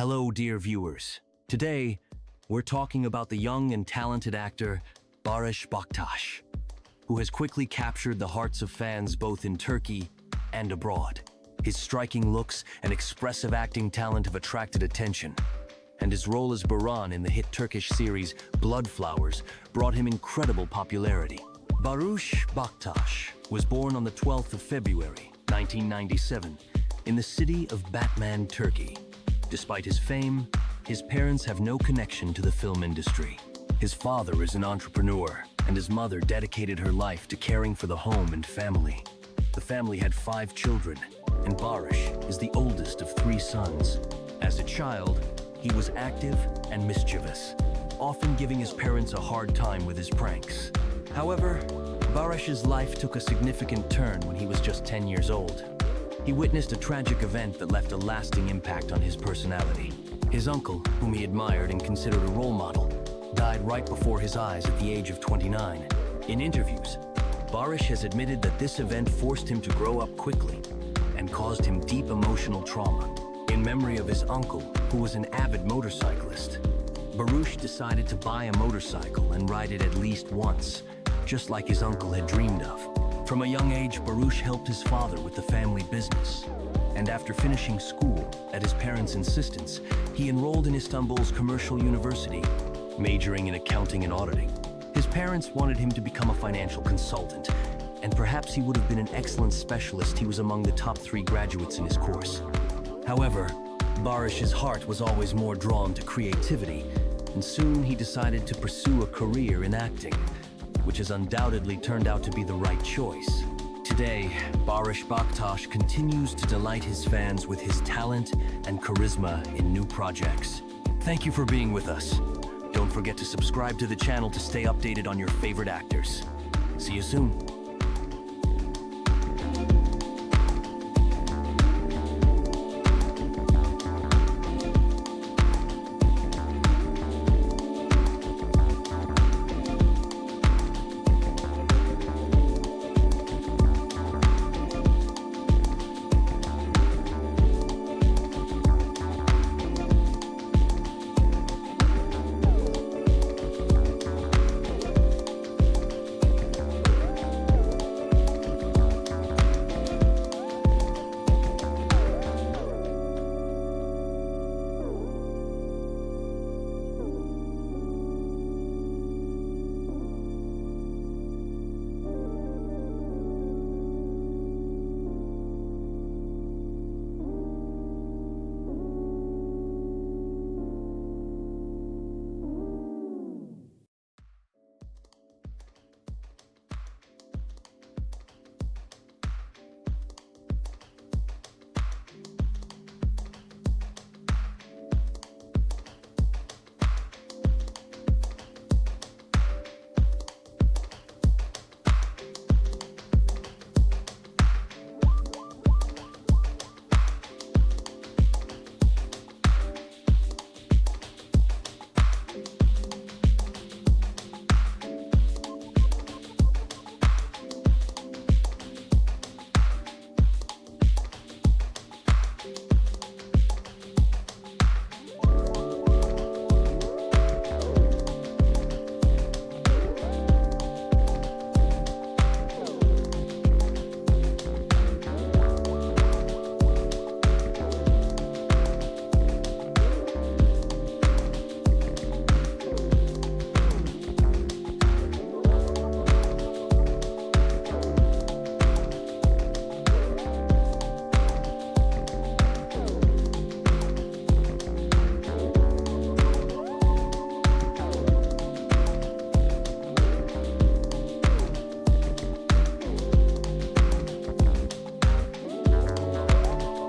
Hello, dear viewers. Today, we're talking about the young and talented actor Barıs Baktas, who has quickly captured the hearts of fans both in Turkey and abroad. His striking looks and expressive acting talent have attracted attention, and his role as Baran in the hit Turkish series Blood Flowers brought him incredible popularity. Barıs Baktas was born on the 12th of February, 1997, in the city of Batman, Turkey. Despite his fame, his parents have no connection to the film industry. His father is an entrepreneur, and his mother dedicated her life to caring for the home and family. The family had 5 children, and Barıs is the oldest of 3 sons. As a child, he was active and mischievous, often giving his parents a hard time with his pranks. However, Barış's life took a significant turn when he was just 10 years old. He witnessed a tragic event that left a lasting impact on his personality. His uncle, whom he admired and considered a role model, died right before his eyes at the age of 29. In interviews, Barıs has admitted that this event forced him to grow up quickly and caused him deep emotional trauma. In memory of his uncle, who was an avid motorcyclist, Barıs decided to buy a motorcycle and ride it at least once, just like his uncle had dreamed of. From a young age, Barıs helped his father with the family business, and after finishing school, at his parents' insistence, he enrolled in Istanbul's commercial university, majoring in accounting and auditing. His parents wanted him to become a financial consultant, and perhaps he would have been an excellent specialist. He was among the top 3 graduates in his course. However, Barış's heart was always more drawn to creativity, and soon he decided to pursue a career in acting, which has undoubtedly turned out to be the right choice. Today, Barıs Baktas continues to delight his fans with his talent and charisma in new projects. Thank you for being with us. Don't forget to subscribe to the channel to stay updated on your favorite actors. See you soon.